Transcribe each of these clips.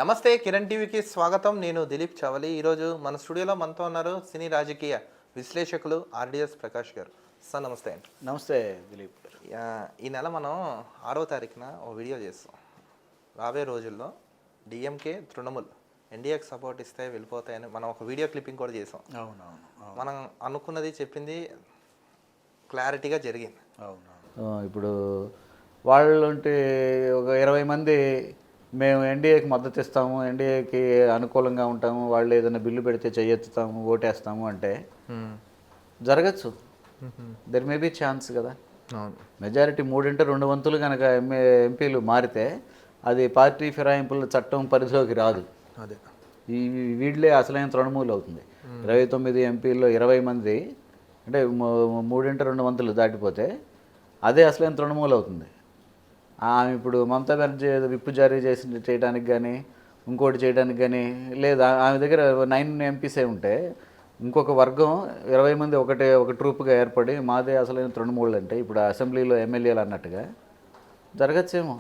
నమస్తే కిరణ్ టీవీకి స్వాగతం. నేను దిలీప్ చవలి. ఈరోజు మన స్టూడియోలో మనతో ఉన్నారు సినీ రాజకీయ విశ్లేషకులు ఆర్డిఎస్ ప్రకాష్ గారు. సార్ నమస్తే అండి. నమస్తే దిలీప్ గారు. ఈ నెల మనం 6వ తారీఖున ఓ వీడియో చేస్తాం. రాబోయే రోజుల్లో డిఎంకే తృణమూల్ ఎన్డీఏకి సపోర్ట్ ఇస్తే వెళ్ళిపోతాయని మనం ఒక వీడియో క్లిప్పింగ్ కూడా చేసాం. అవునవును. మనం అనుకున్నది చెప్పింది క్లారిటీగా జరిగింది. అవునవును. ఇప్పుడు వాళ్ళంటే ఒక 20 మంది మేము ఎన్డీఏకి మద్దతు ఇస్తాము, ఎన్డీఏకి అనుకూలంగా ఉంటాము, వాళ్ళు ఏదైనా బిల్లు పెడితే చెయ్యెత్తుతాము, ఓటేస్తాము అంటే జరగచ్చు. దెర్ మే బీ ఛాన్స్ కదా. మెజారిటీ 3/2 వంతులు కనుక ఎంపీలు మారితే అది పార్టీ ఫిరాయింపుల చట్టం పరిధిలోకి రాదు. అదే ఈ వీళ్ళే అసలైన తృణమూలు అవుతుంది. 29 ఎంపీల్లో 20 మంది అంటే 3/2 వంతులు దాటిపోతే అదే అసలైన తృణమూలు అవుతుంది. ఆమె ఇప్పుడు మమతా బెనర్జీ విప్పు జారీ చేయడానికి కానీ ఇంకోటి చేయడానికి కానీ లేదా ఆమె దగ్గర 9 ఎంపీసే ఉంటే ఇంకొక వర్గం 20 మంది ఒక ట్రూప్గా ఏర్పడి మాదే అసలైన తృణమూళ్ళు అంటే ఇప్పుడు అసెంబ్లీలో ఎమ్మెల్యేలు అన్నట్టుగా జరగచ్చేమో.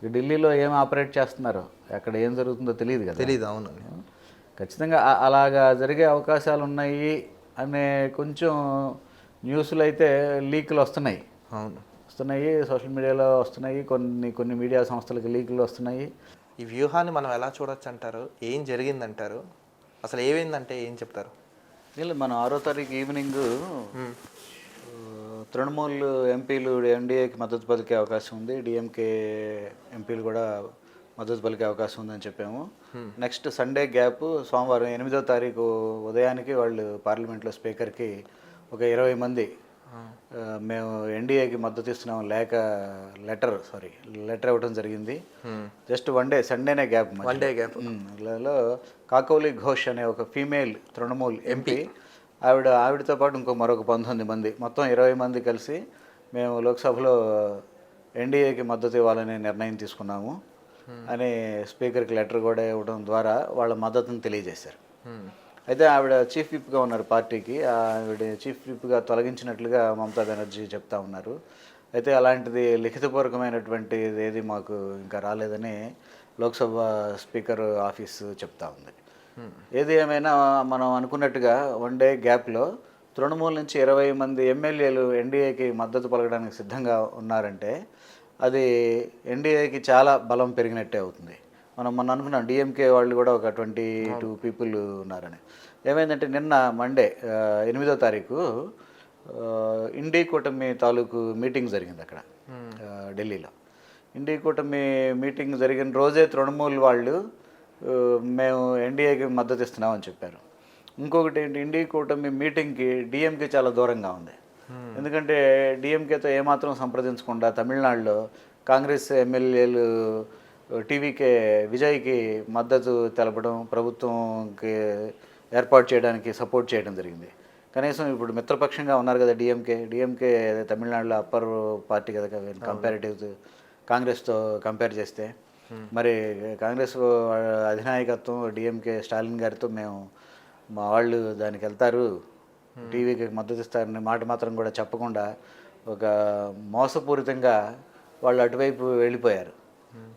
ఢిల్లీలో ఏం ఆపరేట్ చేస్తున్నారో అక్కడ ఏం జరుగుతుందో తెలియదు కదా. తెలియదు. అవును, ఖచ్చితంగా అలాగా జరిగే అవకాశాలు ఉన్నాయి అనే కొంచెం న్యూస్లు అయితే లీకులు వస్తున్నాయి. సోషల్ మీడియాలో వస్తున్నాయి, కొన్ని మీడియా సంస్థలకి లీకులు వస్తున్నాయి. ఈ వ్యూహాన్ని మనం ఎలా చూడొచ్చు అంటారు? ఏం జరిగిందంటారు? అసలు ఏమైందంటే ఏం చెప్తారు? వీళ్ళు మనం 6వ తారీఖు ఈవినింగ్ తృణమూల్ ఎంపీలు ఎన్డీఏకి మద్దతు పలికే అవకాశం ఉంది, డిఎంకే ఎంపీలు కూడా మద్దతు పలికే అవకాశం ఉందని చెప్పాము. నెక్స్ట్ సండే గ్యాప్ సోమవారం 8వ తారీఖు ఉదయానికి వాళ్ళు పార్లమెంట్లో స్పీకర్కి ఒక 20 మంది మేము ఎన్డీఏకి మద్దతు ఇస్తున్నాం లెటర్ ఇవ్వడం జరిగింది. జస్ట్ సండేనే గ్యాప్. లో కాకౌలి ఘోష్ అనే ఒక ఫీమేల్ తృణమూల్ ఎంపీ ఆవిడతో పాటు మరొక 19 మంది మొత్తం 20 మంది కలిసి మేము లోక్సభలో ఎన్డీఏకి మద్దతు ఇవ్వాలనే నిర్ణయం తీసుకున్నాము అని స్పీకర్కి లెటర్ కూడా ఇవ్వడం ద్వారా వాళ్ళ మద్దతును తెలియజేశారు. అయితే ఆవిడ చీఫ్ విప్గా ఉన్నారు పార్టీకి. ఆవిడ చీఫ్ విప్గా తొలగించినట్లుగా మమతా బెనర్జీ చెప్తా ఉన్నారు. అయితే అలాంటిది లిఖితపూర్వకమైనటువంటి ఏది మాకు ఇంకా రాలేదని లోక్సభ స్పీకర్ ఆఫీసు చెప్తా ఉంది. ఏది ఏమైనా మనం అనుకున్నట్టుగా వన్ డే గ్యాప్లో తృణమూల్ నుంచి 20 మంది ఎమ్మెల్యేలు ఎన్డీఏకి మద్దతు పలకడానికి సిద్ధంగా ఉన్నారంటే అది ఎన్డీఏకి చాలా బలం పెరిగినట్టే అవుతుంది. మొన్న అనుకున్నాం డిఎంకే వాళ్ళు కూడా ఒక 22 పీపుల్ ఉన్నారని. ఏమైందంటే నిన్న మండే 8వ తారీఖు ఇండీ కూటమి తాలూకు మీటింగ్ జరిగింది అక్కడ ఢిల్లీలో. ఇండీ కూటమి మీటింగ్ జరిగిన రోజే తృణమూల్ వాళ్ళు మేము ఎన్డీఏకి మద్దతు ఇస్తున్నామని చెప్పారు. ఇంకొకటి ఏంటి, ఇండీ కూటమి మీటింగ్కి డిఎంకే చాలా దూరంగా ఉంది. ఎందుకంటే డిఎంకేతో ఏమాత్రం సంప్రదించకుండా తమిళనాడులో కాంగ్రెస్ ఎమ్మెల్యేలు టీవీకే విజయ్కి మద్దతు తెలపడం, ప్రభుత్వంకి ఏర్పాటు చేయడానికి సపోర్ట్ చేయడం జరిగింది. కనీసం ఇప్పుడు మిత్రపక్షంగా ఉన్నారు కదా డిఎంకే తమిళనాడులో అప్పర్ పార్టీ కదా కంపారిటివ్ కాంగ్రెస్తో కంపేర్ చేస్తే. మరి కాంగ్రెస్ అధినాయకత్వం డిఎంకే స్టాలిన్ గారితో మా వాళ్ళు దానికి వెళ్తారు, టీవీకి మద్దతు ఇస్తారని మాట మాత్రం కూడా చెప్పకుండా ఒక మోసపూరితంగా వాళ్ళు అటువైపు వెళ్ళిపోయారు.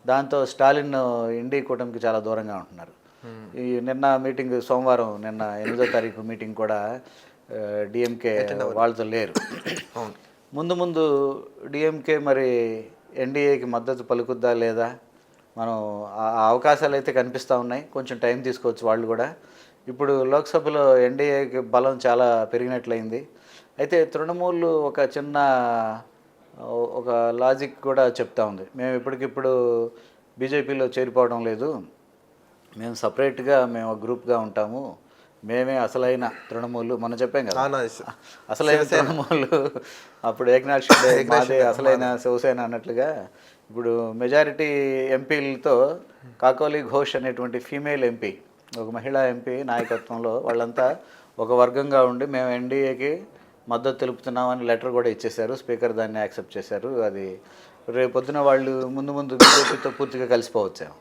దాంతో స్టాలిన్ ఇండీ కూటమికి చాలా దూరంగా ఉంటున్నారు. ఈ నిన్న మీటింగ్ సోమవారం 8వ తారీఖు మీటింగ్ కూడా డిఎంకే వాళ్ళతో లేరు. ముందు డిఎంకే మరి ఎన్డీఏకి మద్దతు పలుకుద్దా లేదా, మనం ఆ అవకాశాలు అయితే కనిపిస్తూ ఉన్నాయి. కొంచెం టైం తీసుకోవచ్చు వాళ్ళు కూడా. ఇప్పుడు లోక్సభలో ఎన్డీఏకి బలం చాలా పెరిగినట్లయింది. అయితే తృణమూల్ ఒక లాజిక్ కూడా చెప్తా ఉంది. మేము ఇప్పటికిప్పుడు బీజేపీలో చేరిపోవడం లేదు, మేము సపరేట్గా మేము గ్రూప్గా ఉంటాము, మేమే అసలైన తృణమూలు మనం చెప్పాం కదా. అసలైన తృణమూలు అప్పుడు ఏకనాథ్ షిండే మాదే అసలైన శివసేన అన్నట్లుగా ఇప్పుడు మెజారిటీ ఎంపీలతో కాకౌలి ఘోష్ అనేటువంటి ఫీమేల్ ఎంపీ, ఒక మహిళా ఎంపీ నాయకత్వంలో వాళ్ళంతా ఒక వర్గంగా ఉండి మేము ఎన్డీఏకి మద్దతు తెలుపుతున్నామని లెటర్ కూడా ఇచ్చేశారు. స్పీకర్ దాన్ని యాక్సెప్ట్ చేశారు. అది రేపొద్దున వాళ్ళు ముందు బీజేపీతో పూర్తిగా కలిసిపోవచ్చేమో,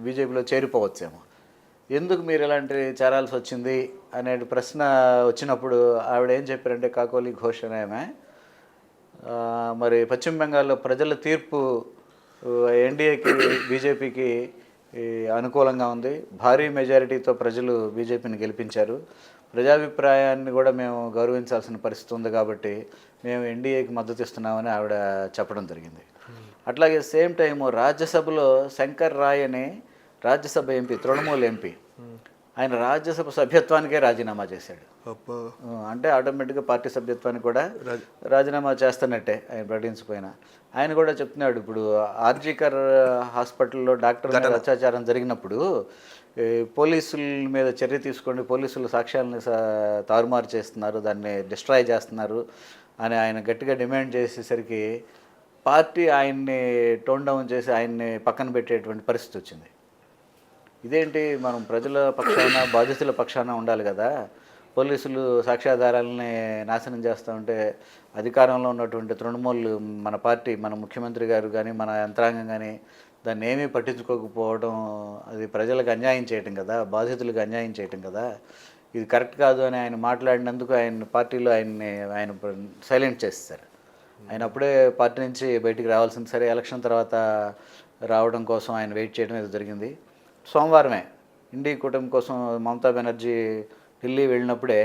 బీజేపీలో చేరిపోవచ్చేమో. ఎందుకు మీరు ఇలాంటివి చేరాల్సి వచ్చింది అనే ప్రశ్న వచ్చినప్పుడు ఆవిడ ఏం చెప్పారంటే, కాకౌలి ఘోష్ అనే ఆమె మరి పశ్చిమ బెంగాల్లో ప్రజల తీర్పు ఎన్డీఏకి బీజేపీకి ఈ అనుకూలంగా ఉంది. భారీ మెజారిటీతో ప్రజలు బీజేపీని గెలిపించారు. ప్రజాభిప్రాయాన్ని కూడా మేము గౌరవించాల్సిన పరిస్థితి ఉంది కాబట్టి మేము ఎన్డీఏకి మద్దతు ఇస్తున్నామని ఆవిడ చెప్పడం జరిగింది. అట్లాగే సేమ్ టైము రాజ్యసభలో శంకర్ రాయ్ అని రాజ్యసభ ఎంపీ, తృణమూల్ ఎంపీ, ఆయన రాజ్యసభ సభ్యత్వానికే రాజీనామా చేశాడు. అంటే ఆటోమేటిక్గా పార్టీ సభ్యత్వానికి కూడా రాజీనామా చేస్తున్నట్టే ఆయన ప్రకటించిపోయినా. ఆయన కూడా చెప్తున్నాడు, ఇప్పుడు ఆర్జీకర్ హాస్పిటల్లో డాక్టర్ మీద అత్యాచారం జరిగినప్పుడు పోలీసుల మీద చర్య తీసుకోండి, పోలీసులు సాక్ష్యాలని తారుమారు చేస్తున్నారు, దాన్ని డిస్ట్రాయ్ చేస్తున్నారు అని ఆయన గట్టిగా డిమాండ్ చేసేసరికి పార్టీ ఆయన్ని టోన్ డౌన్ చేసి ఆయన్ని పక్కన పెట్టేటువంటి పరిస్థితి వచ్చింది. ఇదేంటి, మనం ప్రజల పక్షాన బాధితుల పక్షాన ఉండాలి కదా, పోలీసులు సాక్ష్యాధారాలని నాశనం చేస్తూ ఉంటే అధికారంలో ఉన్నటువంటి తృణమూల్ మన పార్టీ, మన ముఖ్యమంత్రి గారు కానీ మన యంత్రాంగం కానీ దాన్ని ఏమీ పట్టించుకోకపోవడం అది ప్రజలకు అన్యాయం చేయటం కదా, బాధితులకు అన్యాయం చేయటం కదా, ఇది కరెక్ట్ కాదు అని ఆయన మాట్లాడినందుకు ఆయన పార్టీలో ఆయన సైలెంట్ చేస్తారు. ఆయన అప్పుడే పార్టీ నుంచి బయటికి రావాల్సింది, సరే ఎలక్షన్ తర్వాత రావడం కోసం ఆయన వెయిట్ చేయడం ఏదో జరిగింది. సోమవారమే ఇండి కూటమి కోసం మమతా బెనర్జీ ఢిల్లీ వెళ్ళినప్పుడే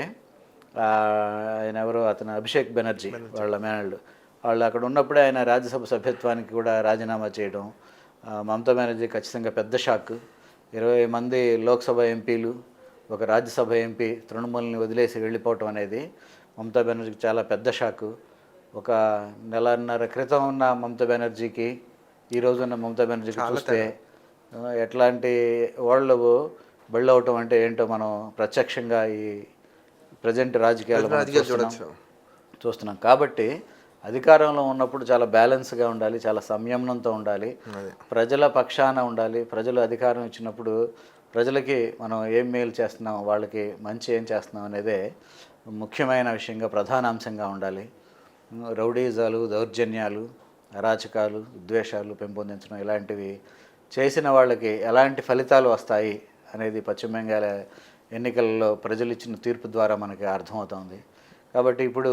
ఆయన ఎవరో అతను అభిషేక్ బెనర్జీ వాళ్ళ మేనల్డ్ వాళ్ళు అక్కడ ఉన్నప్పుడే ఆయన రాజ్యసభ సభ్యత్వానికి కూడా రాజీనామా చేయడం మమతా బెనర్జీ ఖచ్చితంగా పెద్ద షాక్. 20 మంది లోక్సభ ఎంపీలు, ఒక రాజ్యసభ ఎంపీ తృణమూల్ని వదిలేసి వెళ్ళిపోవటం అనేది మమతా బెనర్జీకి చాలా పెద్ద షాకు. ఒక నెలన్నర క్రితం ఉన్న మమతా బెనర్జీకి ఈ రోజు ఉన్న మమతా బెనర్జీకి చూస్తే ఎట్లాంటి వాళ్ళు బళ్ళవటం అంటే ఏంటో మనం ప్రత్యక్షంగా ఈ ప్రజెంట్ రాజకీయాలు చూస్తున్నాం. కాబట్టి అధికారంలో ఉన్నప్పుడు చాలా బ్యాలెన్స్గా ఉండాలి, చాలా సంయమనంతో ఉండాలి, ప్రజల పక్షాన ఉండాలి. ప్రజలు అధికారం ఇచ్చినప్పుడు ప్రజలకి మనం ఏం మేలు చేస్తున్నాం, వాళ్ళకి మంచి ఏం చేస్తున్నాం అనేదే ముఖ్యమైన విషయంగా, ప్రధాన అంశంగా ఉండాలి. రౌడీజాలు, దౌర్జన్యాలు, అరాచకాలు, విద్వేషాలు పెంపొందించడం ఇలాంటివి చేసిన వాళ్ళకి ఎలాంటి ఫలితాలు వస్తాయి అనేది పశ్చిమ బెంగాల్ ఎన్నికల్లో ప్రజలు ఇచ్చిన తీర్పు ద్వారా మనకి అర్థమవుతుంది. కాబట్టి ఇప్పుడు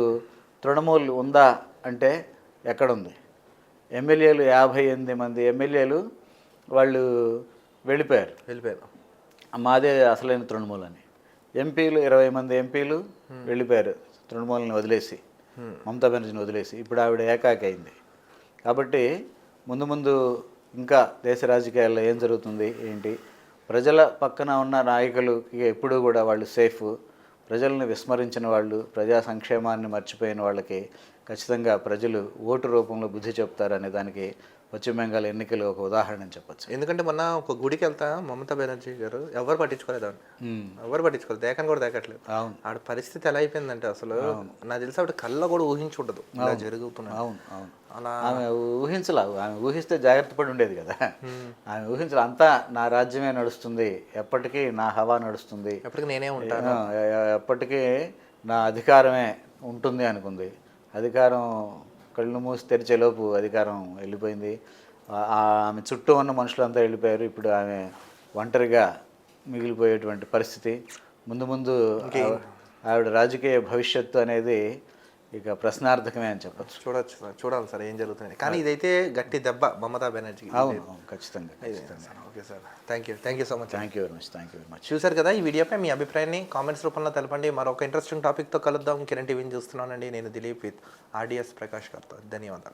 తృణమూల్ ఉందా అంటే ఎక్కడుంది? ఎమ్మెల్యేలు 58 మంది ఎమ్మెల్యేలు వాళ్ళు వెళ్ళిపోయారు. మాదే అసలైన తృణమూల్ అని. ఎంపీలు 20 మంది ఎంపీలు వెళ్ళిపోయారు తృణమూల్ని వదిలేసి, మమతా బెనర్జీని వదిలేసి. ఇప్పుడు ఆవిడ ఏకాకి అయింది. కాబట్టి ముందు ముందు ఇంకా దేశ రాజకీయాల్లో ఏం జరుగుతుంది ఏంటి, ప్రజల పక్కన ఉన్న నాయకులకి ఎప్పుడూ కూడా వాళ్ళు సేఫ్, ప్రజల్ని విస్మరించిన వాళ్ళు, ప్రజా సంక్షేమాన్ని మర్చిపోయిన వాళ్ళకి ఖచ్చితంగా ప్రజలు ఓటు రూపంలో బుద్ధి చెప్తారనే దానికి పశ్చిమ బెంగాల్ ఎన్నికలు ఒక ఉదాహరణ అని చెప్పచ్చు. ఎందుకంటే మొన్న ఒక గుడికి వెళ్తా మమతా బెనర్జీ గారు ఎవరు పట్టించుకోలేదు, ఎవరు పట్టించుకోలేదు, దేకని కూడా దేకట్లేదు. ఆడ పరిస్థితి ఎలా అయిపోయిందంటే అసలు నాకు తెలిసి ఆవిడ కళ్ళ కూడా ఊహించుండదు ఇలా జరుగుతున్నాయి. అవును అవును, అలా ఆమె ఊహించలా. ఆమె ఊహిస్తే జాగ్రత్త పడి ఉండేది కదా. ఆమె ఊహించలే. అంతా నా రాజ్యమే నడుస్తుంది, ఎప్పటికీ నా హవా నడుస్తుంది, ఎప్పటికీ నేనే ఉంటాను, ఎప్పటికీ నా అధికారమే ఉంటుంది అనుకుంది. అధికారం కళ్ళు మూసి తెరిచేలోపు అధికారం వెళ్ళిపోయింది. ఆమె చుట్టూ ఉన్న మనుషులంతా వెళ్ళిపోయారు. ఇప్పుడు ఆమె ఒంటరిగా మిగిలిపోయేటువంటి పరిస్థితి. ముందు ముందు ఆవిడ రాజకీయ భవిష్యత్తు అనేది ఇక ప్రశ్నార్థకమే అని చెప్పచ్చు. చూడాలి సార్ ఏం జరుగుతుంది. కానీ ఇదైతే గట్టి దెబ్బ మమతా బెనర్జీ. అవును, ఖచ్చితంగా. Okay sir, thank you so much. Thank you very much. చూసారు కదా, ఈ వీడియోపై మీ అభిప్రాయాన్ని కామెంట్స్ రూపంలో తెలపండి. మరొక ఇంట్రెస్టింగ్ టాపిక్తో కలుద్దాం. కిరణ్ టీవీని చూస్తున్నానండి. నేను దిలీప్ విత్ ఆర్డిఎస్ ప్రకాష్ గారితో. ధన్యవాదాలు.